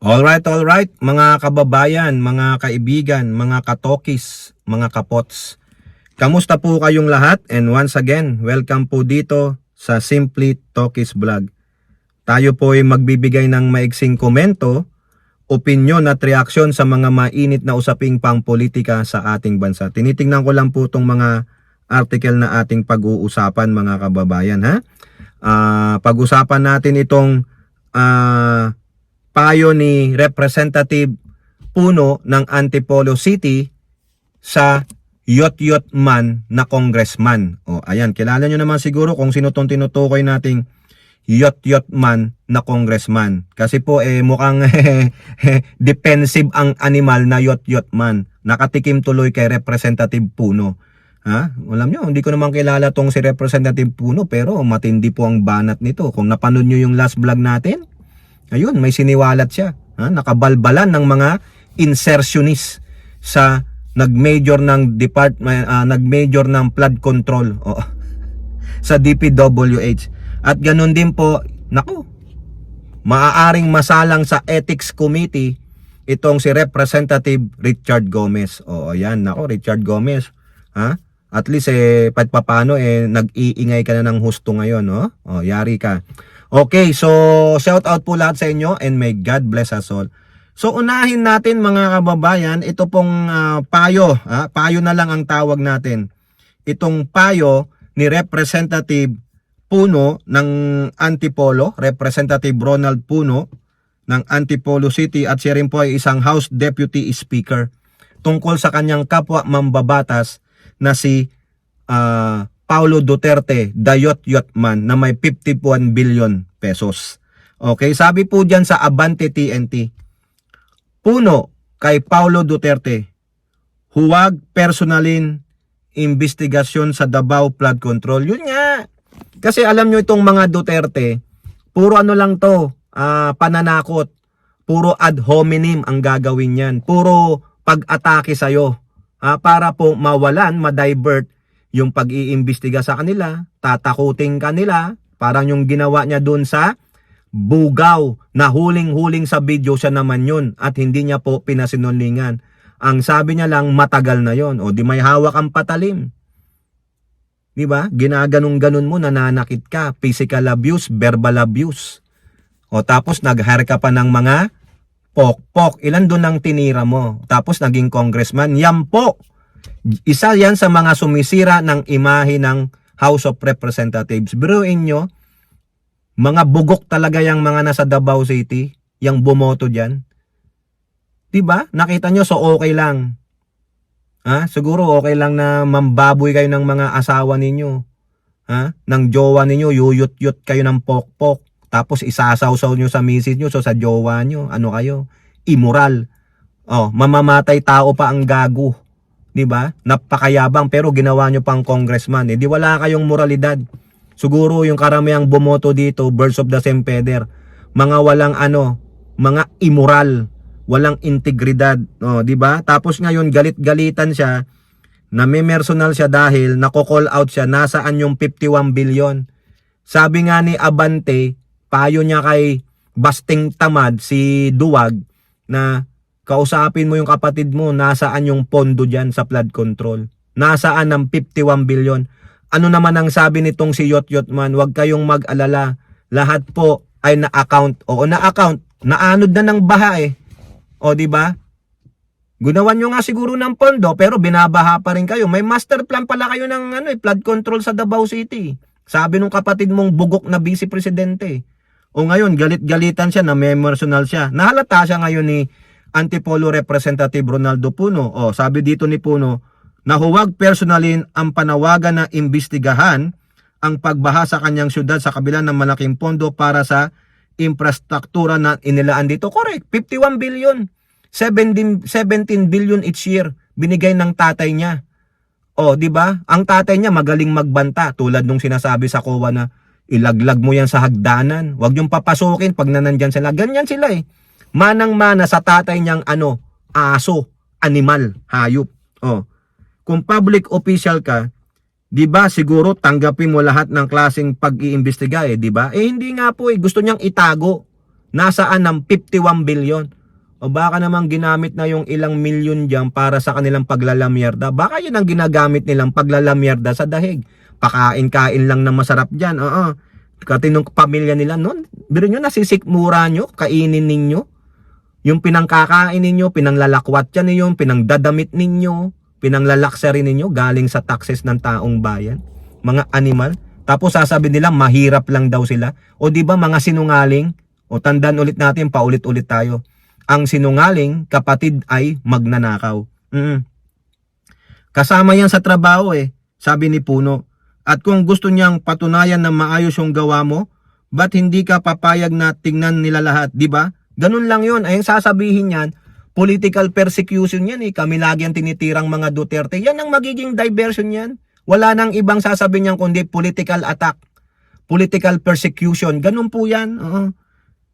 All right, mga kababayan, mga kaibigan, mga katokis, mga kapots. Kamusta po kayong lahat? And once again, welcome po dito sa Simply Tokis Vlog. Tayo po ay magbibigay ng maiksing komento, opinyon at reaksyon sa mga mainit na usaping pangpolitika sa ating bansa. Tinitingnan ko lang po itong mga article na ating pag-uusapan, mga kababayan. Pag-usapan natin itong payo ni Representative Puno ng Antipolo City sa Yot-Yot Man na congressman. O ayan, kilala nyo naman siguro kung sino tong tinutukoy nating Yot-Yot Man na congressman. Kasi po mukhang defensive ang animal na Yot-Yot Man. Nakatikim tuloy kay Representative Puno. Alam nyo, hindi ko naman kilala tong si Representative Puno, pero matindi po ang banat nito. Kung napanood nyo yung last vlog natin, ayun, may siniwalat siya. Nakabalbalan ng mga insertionist sa nag-major ng nag-major ng flood control sa DPWH. At ganun din po, naku, maaaring masalang sa Ethics Committee itong si Representative Richard Gomez. Ayan, naku, Richard Gomez. At least paano nag-iingay ka na ng husto ngayon, yari ka. Okay, so shout out po lahat sa inyo and may God bless us all. So unahin natin mga kababayan, ito pong payo, payo na lang ang tawag natin. Itong payo ni Representative Puno ng Antipolo, Representative Ronald Puno ng Antipolo City, at siya rin po ay isang House Deputy Speaker tungkol sa kanyang kapwa mambabatas na si Paulo Duterte, the Yot-Yot Man, na may 51 billion pesos. Okay, sabi po dyan sa Abante TNT, Puno kay Paulo Duterte, huwag personalin investigasyon sa Davao Flood Control. Yun nga. Kasi alam nyo itong mga Duterte, puro ano lang to, pananakot. Puro ad hominem ang gagawin yan. Puro pag-atake sa'yo. Para po mawalan, ma-divert yung pag-iimbestiga sa kanila, tatakutin kanila, parang yung ginawa niya dun sa Bugaw, na huling-huling sa video siya naman yun at hindi niya po pinasinunlingan. Ang sabi niya lang, matagal na yon. O di may hawak ang patalim. Di ba? Ginaganong-ganon mo, nananakit ka, physical abuse, verbal abuse. O tapos nag-hire ka pa ng mga pok-pok. Ilan doon ang tinira mo? Tapos naging congressman. Yan po. Isa yan sa mga sumisira ng imahe ng House of Representatives. Biruin nyo, mga bugok talaga yung mga nasa Davao City, yung bumoto dyan. Diba? Nakita nyo, so okay lang. Siguro okay lang na mambaboy kayo ng mga asawa ninyo. Ng jowa ninyo, yuyut-yut kayo ng pok-pok. Tapos isasaw-saw nyo sa misis nyo, so sa jowa nyo, ano kayo? Immoral. Mamamatay tao pa ang gago. Diba? Napakayabang pero ginawa nyo pang congressman. Di wala kayong moralidad. Siguro yung karamihang bumoto dito, birds of the same feather. Mga walang mga immoral, walang integridad. Diba? Tapos ngayon galit-galitan siya, namimersonal siya dahil nako-call out siya, nasaan yung 51 billion. Sabi nga ni Abante, payo niya kay Basting Tamad, si Duwag, na kausapin mo yung kapatid mo, nasaan yung pondo dyan sa flood control? Nasaan ang 51 billion? Ano naman ang sabi nitong si Yot-Yot Man? Huwag kayong mag-alala. Lahat po ay na-account. Na-account. Naanod na ng baha diba? Gunawan nyo nga siguro ng pondo, pero binabaha pa rin kayo. May master plan pala kayo ng flood control sa Davao City. Sabi nung kapatid mong bugok na vice presidente. Ngayon, galit-galitan siya, na-memorational siya. Nahalata siya ngayon ni Antipolo Representative Ronaldo Puno. Sabi dito ni Puno, na huwag personalin ang panawagan na imbestigahan ang pagbaha sa kanyang syudad sa kabila ng malaking pondo para sa infrastruktura na inilaan dito. Correct, 51 billion. 17 billion each year binigay ng tatay niya. Di ba? Ang tatay niya magaling magbanta, tulad nung sinasabi sa COA na ilaglag mo yan sa hagdanan. Huwag yung papasukin pag nanandyan sila. Ganyan sila Manang-mana sa tatay niyang aso, animal, hayop. Kung public official ka, Di ba siguro tanggapin mo lahat ng klaseng pag-iimbestiga di ba? Hindi nga po gusto niyang itago. nasaan ng 51 billion? O baka naman ginamit na yung ilang milyon dyan para sa kanilang paglalamyerda. Baka yun ang ginagamit nilang paglalamyerda sa dahig. Pakain-kain lang na masarap dyan. Oo. Katinong pamilya nila noon. Biro nyo, nasisikmura nyo, kainin ninyo. Yung pinangkakain ninyo, pinanglalakwat yan ninyo, pinangdadamit ninyo, pinanglalaksari ninyo, galing sa taxes ng taong bayan. Mga animal. Tapos sasabihin nila, mahirap lang daw sila. O di ba mga sinungaling? O tandaan ulit natin, paulit-ulit tayo. Ang sinungaling, kapatid ay magnanakaw. Kasama yan sa trabaho sabi ni Puno. At kung gusto niyang patunayan na maayos yung gawa mo, ba't hindi ka papayag na tingnan nila lahat, di ba? Ganun lang yun. Ay sasabihin yan, political persecution yan Kami lagi ang tinitirang mga Duterte. Yan ang magiging diversion yan. Wala nang ibang sasabihin niyan kundi political attack, political persecution. Ganun po yan.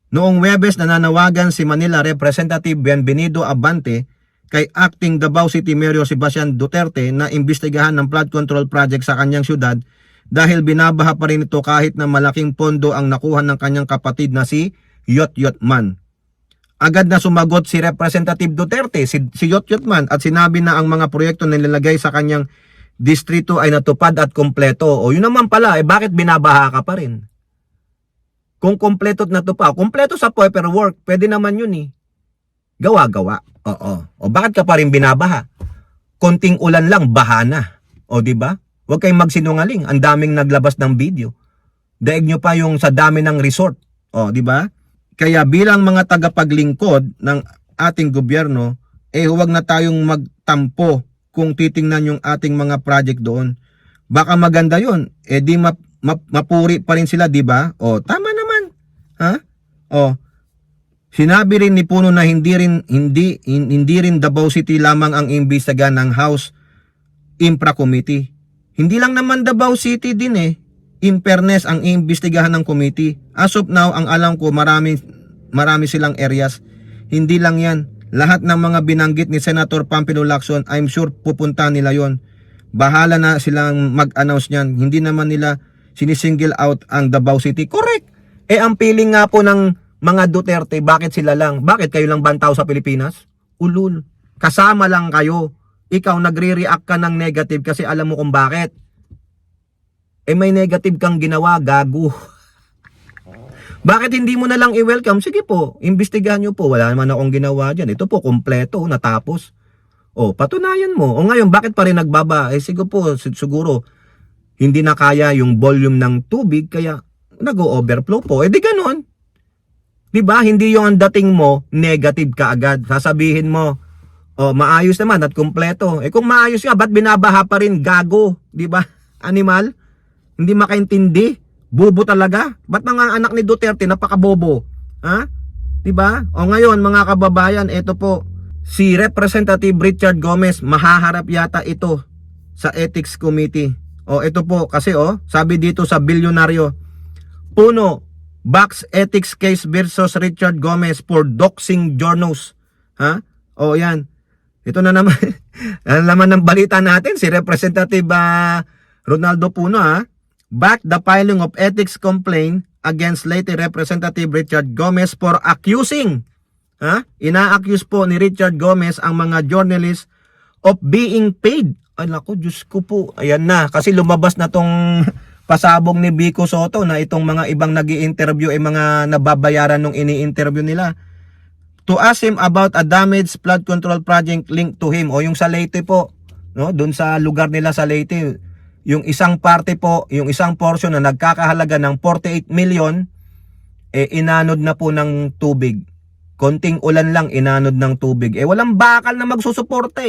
Noong Huwebes, nananawagan si Manila Representative Bienvenido Abante kay Acting Davao City Mayor Sebastian Duterte na imbestigahan ng flood control project sa kanyang syudad dahil binabaha pa rin ito kahit na malaking pondo ang nakuha ng kanyang kapatid na si Yotyot Man. Agad na sumagot si Representative Duterte, si Yotyot Man, at sinabi na ang mga proyekto na nilalagay sa kanyang distrito ay natupad at kumpleto. O yun naman pala, bakit binabaha ka pa rin? Kung kumpleto na to pa, kumpleto sa paperwork, pwede naman yun Gawa-gawa. Oo. O bakit ka pa rin binabaha? Konting ulan lang, baha na. O di ba? Huwag kayong magsinungaling. Ang daming naglabas ng video. Daig nyo pa yung sa dami ng resort. O di ba? Kaya bilang mga tagapaglingkod ng ating gobyerno, huwag na tayong magtampo kung titingnan yung ating mga project doon. Baka maganda yun. Di mapuri pa rin sila, di ba? O tama naman. Ha? O sinabi rin ni Puno na hindi rin Davao City lamang ang imbestigahan ng House Infra Committee. Hindi lang naman Davao City din In fairness ang imbestigahan ng committee. As of now, ang alam ko marami silang areas. Hindi lang yan. Lahat ng mga binanggit ni Senator Pampilo Lacson, I'm sure pupunta nila yon. Bahala na silang mag-announce niyan. Hindi naman nila sinisingle out ang Davao City. Correct. Ang feeling nga po ng mga Duterte, bakit sila lang? Bakit kayo lang bantaw sa Pilipinas? Ulul. Kasama lang kayo. Ikaw nagre-react ka ng negative kasi alam mo kung bakit. May negative kang ginawa, gago. Bakit hindi mo na lang i-welcome? Sige po, imbestigahan nyo po. Wala naman akong ginawa dyan. Ito po, kompleto, natapos. Patunayan mo. Ngayon, bakit pa rin nagbaba? Sige po, siguro, hindi na kaya yung volume ng tubig, kaya nag-o-overflow po. Di ganun. Diba? Hindi yung ang dating mo, negative ka agad. Sasabihin mo, maayos naman at kumpleto. Kung maayos nga, ba't binabaha pa rin? Gago. Diba? Animal? Hindi makaintindi. Bobo talaga. Ba't mga anak ni Duterte napakabobo? Ha? Diba? Ngayon, mga kababayan, ito po, si Representative Richard Gomez, mahaharap yata ito sa Ethics Committee. Ito po, kasi sabi dito sa bilyonaryo, Puno, Box Ethics Case versus Richard Gomez for doxing journos. Ha? Yan. Ito na naman. Ang laman ng balita natin, si Representative Ronaldo Puno, back the filing of ethics complaint against late Representative Richard Gomez for accusing. Ina-accuse po ni Richard Gomez ang mga journalists of being paid. Ay naku, Diyos ko po. Ayan na, kasi lumabas na tong pasabog ni Vico Soto na itong mga ibang nag-i-interview mga nababayaran nung ini-interview nila to ask him about a damaged flood control project linked to him. Yung sa Leyte po, doon sa lugar nila sa Leyte, yung isang parte po, yung isang portion na nagkakahalaga ng 48 million, inanod na po ng tubig. Konting ulan lang, inanod ng tubig. Walang bakal na magsusuporta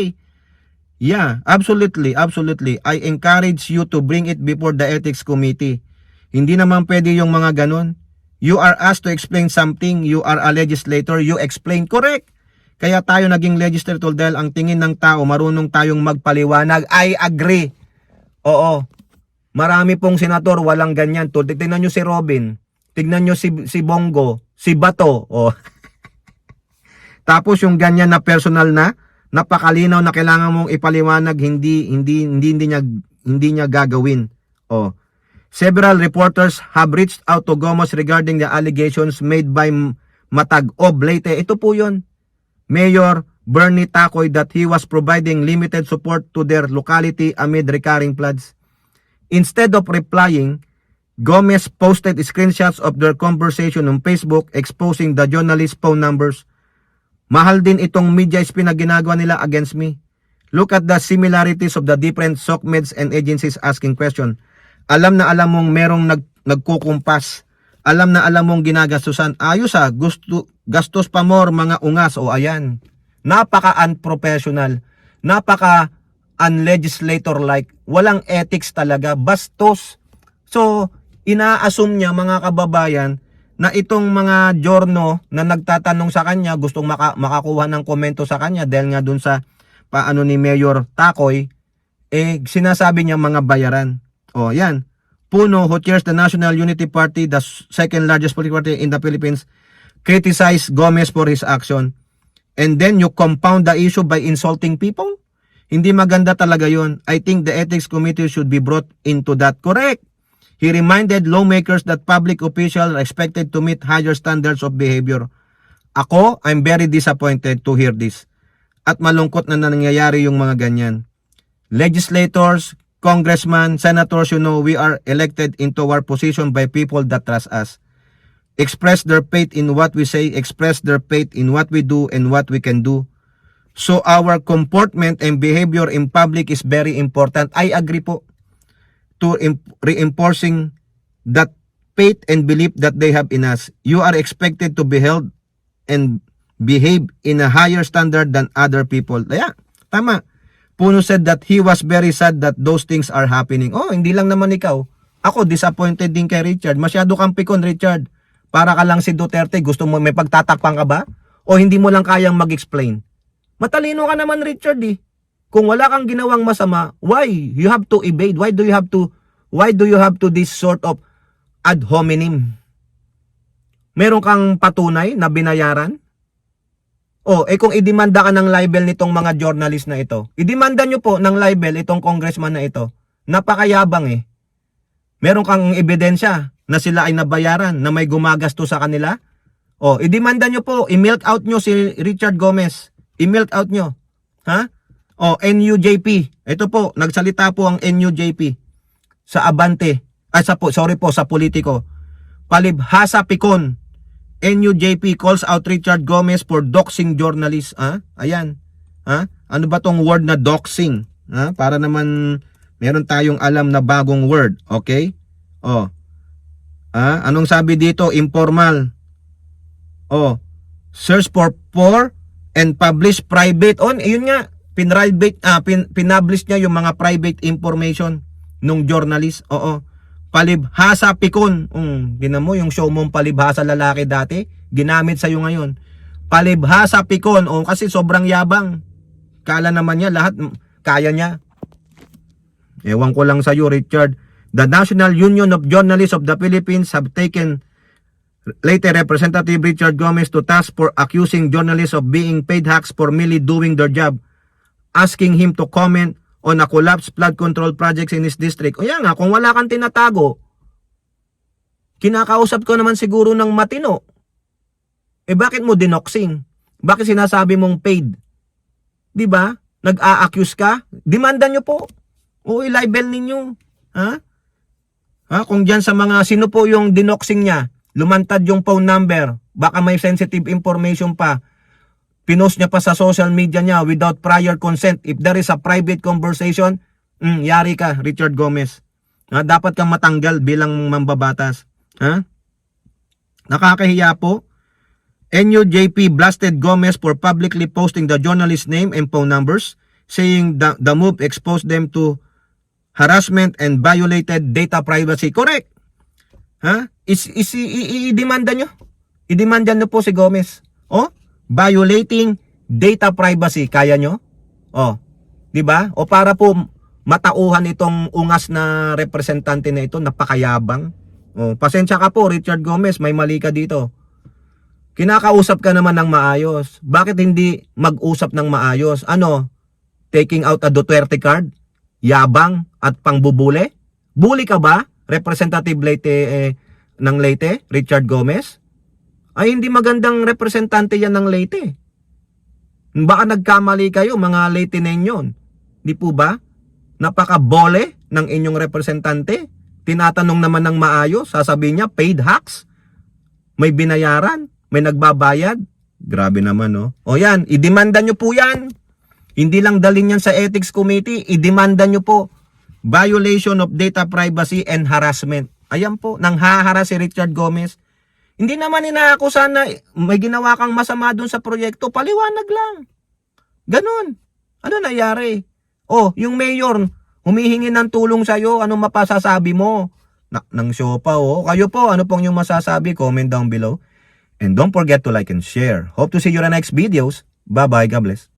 Yeah, absolutely. I encourage you to bring it before the Ethics Committee. Hindi naman pwede yung mga ganun. You are asked to explain something. You are a legislator. You explain. Correct. Kaya tayo naging legislator dahil ang tingin ng tao, marunong tayong magpaliwanag. I agree. Oo. Marami pong senator, walang ganyan. Tignan nyo si Robin. Tignan nyo si Bongo. Si Bato. Tapos yung ganyan na personal na, napakalinaw na kailangan mong ipaliwanag, hindi niya gagawin. Several reporters have reached out to Gomez regarding the allegations made by Matag-Ob, Leyte. Ito po yun. Mayor Bernie Tacoy that he was providing limited support to their locality amid recurring floods. Instead of replying, Gomez posted screenshots of their conversation on Facebook exposing the journalist's phone numbers. Mahal din itong media spin na ginagawa nila against me. Look at the similarities of the different SOCMEDs and agencies asking question. Alam na alam mong merong nagkukumpas. Alam na alam mong ginagastusan. Ayos gastos pa more mga ungas. O ayan. Napaka-unprofessional. Napaka-unlegislator-like. Walang ethics talaga. Bastos. So, ina-assume niya mga kababayan na itong mga jorno na nagtatanong sa kanya, gustong makakuha ng komento sa kanya dahil nga dun sa paano ni Mayor Tacoy, sinasabi niya mga bayaran. O, yan. Puno, who chairs the National Unity Party, the second largest political party in the Philippines, criticized Gomez for his action. And then you compound the issue by insulting people? Hindi maganda talaga yun. I think the Ethics Committee should be brought into that. Correct. He reminded lawmakers that public officials are expected to meet higher standards of behavior. Ako, I'm very disappointed to hear this. At malungkot na nangyayari yung mga ganyan. Legislators, congressmen, senators, we are elected into our position by people that trust us. Express their faith in what we say, express their faith in what we do and what we can do. So our comportment and behavior in public is very important. I agree po to reinforcing that faith and belief that they have in us. You are expected to be held and behave in a higher standard than other people. Kaya, tama. Puno said that he was very sad that those things are happening. Oh, hindi lang naman ikaw. Ako, disappointed din kay Richard. Masyado kang pikon, Richard. Para ka lang si Duterte. Gusto mo, may pagtatakpan ka ba? O hindi mo lang kayang mag-explain? Matalino ka naman, Richard, eh. Kung wala kang ginawang masama, why? You have to evade. Why do you have to this sort of ad hominem? Meron kang patunay na binayaran? Kung idemanda ka ng libel nitong mga journalist na ito, idemanda nyo po ng libel itong congressman na ito. Napakayabang eh. Meron kang ebidensya na sila ay nabayaran, na may gumagasto sa kanila? Idemanda nyo po, i-milk out nyo si Richard Gomez. I-milk out nyo. Ha? NUJP. Ito po, nagsalita po ang NUJP sa Abante. Sa Politico. Palibhasa pikon. NUJP calls out Richard Gomez for doxing journalists. Ayan. Ano ba tong word na doxing? Para naman meron tayong alam na bagong word. Okay? Anong sabi dito? Informal. Search for and publish private. Yun nga. Pinablish niya yung mga private information nung journalist. Palibhasa pikon. Ginan mo yung show mong palibhasa lalaki dati, ginamit sa iyo ngayon. Palibhasa pikon. Kasi sobrang yabang. Kala naman niya lahat kaya niya. Ewan ko lang sa iyo, Richard. The National Union of Journalists of the Philippines have taken later Representative Richard Gomez to task for accusing journalists of being paid hacks for merely doing their job, asking him to comment on a collapsed flood control projects in his district. Yan nga, kung wala kang tinatago, kinakausap ko naman siguro ng matino. Bakit mo dinoxing? Bakit sinasabi mong paid? Di ba? Nag-a-accuse ka? Demanda nyo po. I-libel ninyo. Kung dyan sa mga, sino po yung dinoxing niya? Lumantad yung phone number. Baka may sensitive information pa. Pinost niya pa sa social media niya without prior consent. If there is a private conversation, yari ka, Richard Gomez. Dapat kang matanggal bilang mambabatas. Nakakahiya po. NUJP blasted Gomez for publicly posting the journalist's name and phone numbers, saying the move exposed them to harassment and violated data privacy. Correct. I-demanda nyo. I-demanda nyo po si Gomez. Violating data privacy. Kaya nyo? Di ba? Para po matauhan itong ungas na representante na ito, napakayabang. Pasensya ka po, Richard Gomez, may mali ka dito. Kinakausap ka naman ng maayos. Bakit hindi mag-usap ng maayos? Taking out a Duterte card? Yabang at pangbubule? Bully ka ba? Representative Leyte ng Leyte, Richard Gomez? Ay hindi magandang representante yan ng Leyte. Baka nagkamali kayo mga Leytenenyon. Di po ba? Napaka-bole ng inyong representante. Tinatanong naman ng maayos, sasabihin niya, paid hacks. May binayaran, may nagbabayad. Grabe naman, no? O yan, idemanda nyo po yan. Hindi lang dalhin yan sa Ethics Committee, idemanda nyo po. Violation of data privacy and harassment. Ayan po, nang haharas si Richard Gomez. Hindi naman inaakusan na may ginawa kang masama dun sa proyekto, paliwanag lang. Ganon. Ano nangyari? Oh, yung mayor, humihingi ng tulong sa'yo, anong mapasasabi mo? Nang show pa, oh. Kayo po, ano pong yung masasabi? Comment down below. And don't forget to like and share. Hope to see you in the next videos. Bye-bye. God bless.